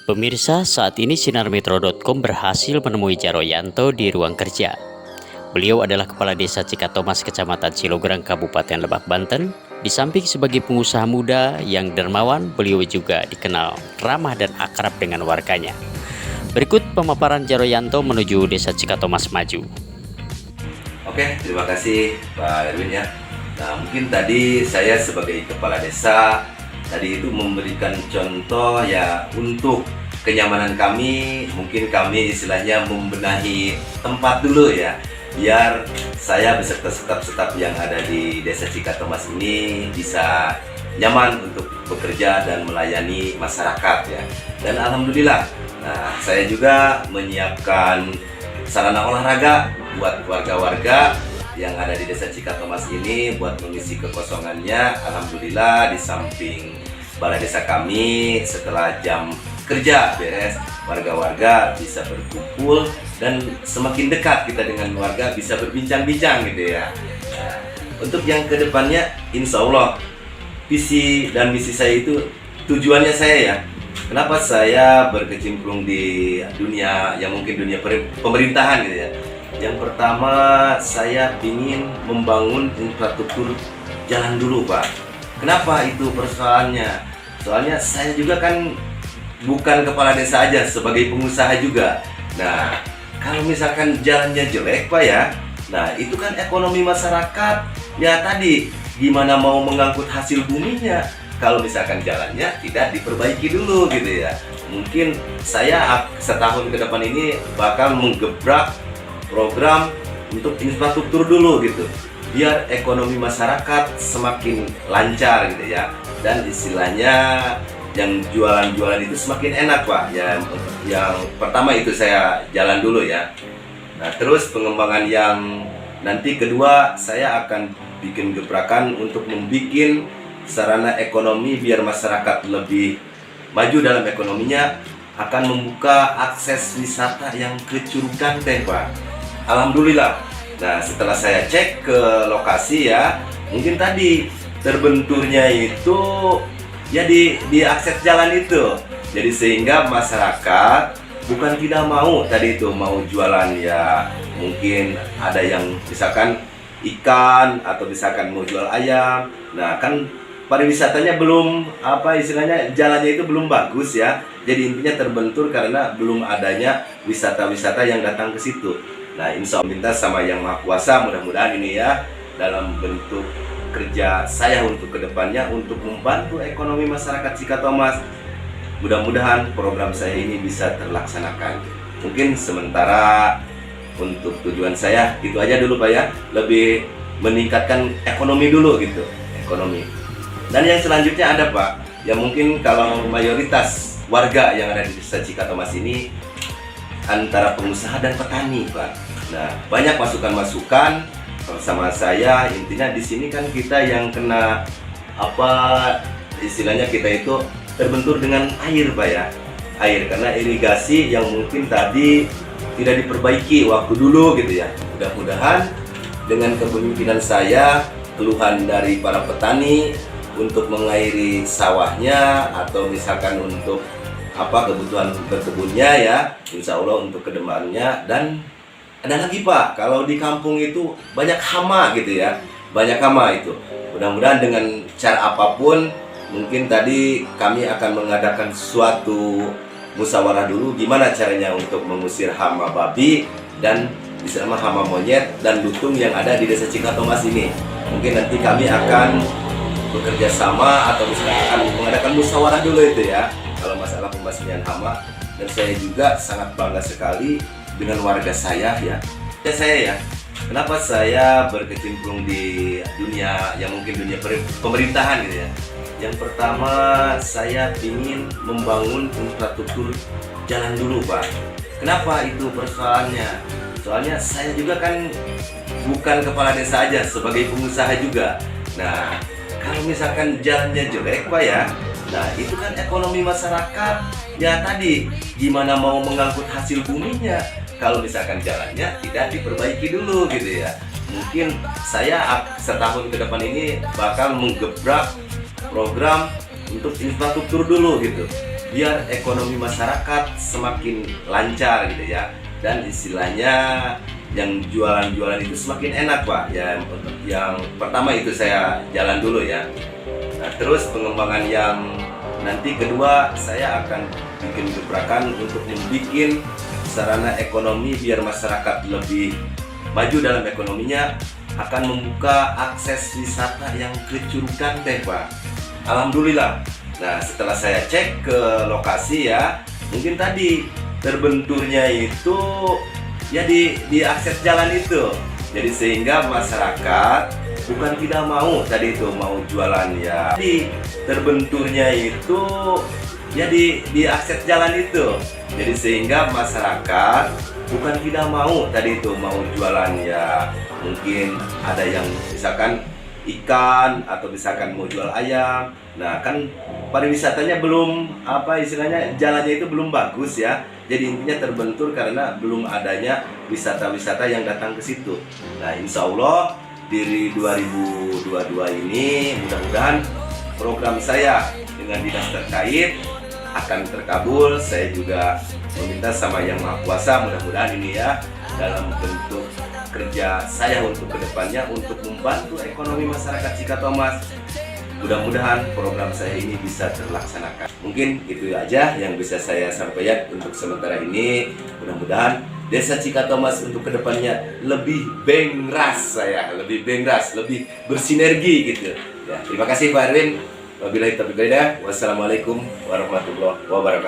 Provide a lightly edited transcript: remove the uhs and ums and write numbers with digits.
Pemirsa, saat ini sinarmetro.com berhasil menemui Jaroyanto di ruang kerja. Beliau adalah Kepala Desa Cikatomas, Kecamatan Cilograng, Kabupaten Lebak, Banten. Di samping sebagai pengusaha muda yang dermawan, beliau juga dikenal ramah dan akrab dengan warganya. Berikut pemaparan Jaroyanto menuju Desa Cikatomas maju. Oke, terima kasih Pak Erwin ya. Nah, mungkin tadi saya sebagai Kepala Desa tadi itu memberikan contoh ya untuk kenyamanan kami. Mungkin kami istilahnya membenahi tempat dulu ya, biar saya beserta staf-staf yang ada di Desa Cikatomas ini bisa nyaman untuk bekerja dan melayani masyarakat ya. Dan alhamdulillah, nah saya juga menyiapkan sarana olahraga buat warga-warga yang ada di Desa Cikatomas ini buat mengisi kekosongannya. Alhamdulillah, di samping balai desa kami setelah jam kerja beres, warga-warga bisa berkumpul dan semakin dekat kita dengan warga, bisa berbincang-bincang gitu ya. Nah, untuk yang kedepannya, insya Allah visi dan misi saya itu tujuannya saya ya. Kenapa saya berkecimpung di dunia yang mungkin dunia pemerintahan gitu ya. Yang pertama, saya ingin membangun infrastruktur jalan dulu Pak. Kenapa itu persoalannya? Soalnya saya juga kan bukan kepala desa aja, sebagai pengusaha juga. Nah, kalau misalkan jalannya jelek Pak ya, nah itu kan ekonomi masyarakat ya tadi, gimana mau mengangkut hasil buminya kalau misalkan jalannya tidak diperbaiki dulu gitu ya. Mungkin saya setahun ke depan ini bakal menggebrak program untuk infrastruktur dulu gitu, biar ekonomi masyarakat semakin lancar gitu ya. Dan istilahnya yang jualan-jualan itu semakin enak Pak ya. Yang pertama itu saya jalan dulu ya. Nah terus pengembangan yang nanti kedua, saya akan bikin gebrakan untuk membuat sarana ekonomi biar masyarakat lebih maju dalam ekonominya, akan membuka akses wisata yang ke Curug Danteh Pak. Alhamdulillah. Nah setelah saya cek ke lokasi ya, mungkin tadi terbenturnya itu ya di akses jalan itu. Jadi sehingga masyarakat bukan tidak mau tadi itu mau jualan ya, mungkin ada yang misalkan ikan atau misalkan mau jual ayam. Nah kan pariwisatanya belum apa istilahnya, jalannya itu belum bagus ya. Jadi intinya terbentur karena belum adanya wisata-wisata yang datang ke situ. Nah insya Allah minta sama Yang Maha Kuasa, mudah-mudahan ini ya dalam bentuk kerja saya untuk kedepannya untuk membantu ekonomi masyarakat Cikatomas. Mudah-mudahan program saya ini bisa terlaksanakan. Mungkin sementara untuk tujuan saya itu aja dulu Pak ya, lebih meningkatkan ekonomi dulu gitu, ekonomi. Dan yang selanjutnya ada Pak, ya mungkin kalau mayoritas warga yang ada di Desa Cikatomas ini antara pengusaha dan petani Pak. Nah banyak masukan-masukan bersama saya. Intinya di sini kan kita yang kena apa istilahnya, kita itu terbentur dengan air Pak ya, air karena irigasi yang mungkin tadi tidak diperbaiki waktu dulu gitu ya. Mudah-mudahan dengan kepemimpinan saya, keluhan dari para petani untuk mengairi sawahnya atau misalkan untuk apa kebutuhan berkebunnya ya, insya Allah untuk kedepannya. Dan ada lagi Pak, kalau di kampung itu banyak hama gitu ya, banyak hama itu. Mudah-mudahan dengan cara apapun, mungkin tadi kami akan mengadakan suatu musyawarah dulu gimana caranya untuk mengusir hama babi dan misalnya hama monyet dan lutung yang ada di Desa Cikatomas ini. Mungkin nanti kami akan bekerja sama atau misalnya akan mengadakan musyawarah dulu itu ya, kalau masalah pembasmian hama. Dan saya juga sangat bangga sekali dengan warga saya ya. Saya ya, kenapa saya berkecimpung di dunia yang mungkin dunia pemerintahan gitu ya. Yang pertama, saya ingin membangun infrastruktur jalan dulu Pak. Kenapa itu persoalannya? Soalnya saya juga kan bukan kepala desa aja, sebagai pengusaha juga. Nah kalau misalkan jalannya jelek Pak ya, nah itu kan ekonomi masyarakat ya tadi, gimana mau mengangkut hasil buminya kalau misalkan jalannya tidak diperbaiki dulu gitu ya. Mungkin saya setahun ke depan ini bakal menggebrak program untuk infrastruktur dulu gitu, biar ekonomi masyarakat semakin lancar gitu ya. Dan istilahnya yang jualan-jualan itu semakin enak Pak. Ya, yang pertama itu saya jalan dulu ya. Nah, terus pengembangan yang nanti kedua saya akan bikin gebrakan untuk membuat sarana ekonomi biar masyarakat lebih maju dalam ekonominya, akan membuka akses wisata yang ke Curug Danteh Pak. Alhamdulillah. Nah, setelah saya cek ke lokasi ya, mungkin tadi terbenturnya itu ya di akses jalan itu. Jadi sehingga masyarakat bukan tidak mau tadi itu mau jualan ya. Di terbenturnya itu ya di akses jalan itu. Jadi sehingga masyarakat bukan tidak mau tadi itu mau jualan ya. Mungkin ada yang misalkan ikan atau misalkan mau jual ayam. Nah, kan pariwisatanya belum apa istilahnya jalannya itu belum bagus ya. Jadi intinya terbentur karena belum adanya wisata-wisata yang datang ke situ. Nah, insya Allah di 2022 ini mudah-mudahan program saya dengan dinas terkait akan terkabul. Saya juga meminta sama Yang Maha Kuasa mudah-mudahan ini ya dalam bentuk kerja saya untuk kedepannya untuk membantu ekonomi masyarakat Cikatomas. Mudah-mudahan program saya ini bisa terlaksanakan. Mungkin itu aja yang bisa saya sampaikan untuk sementara ini. Mudah-mudahan Desa Cikatomas untuk kedepannya lebih bengras lebih bengras, lebih bersinergi gitu. Ya, terima kasih Pak Erwin. Wabillahi taufiq wal hidayah. Wassalamualaikum warahmatullahi wabarakatuh.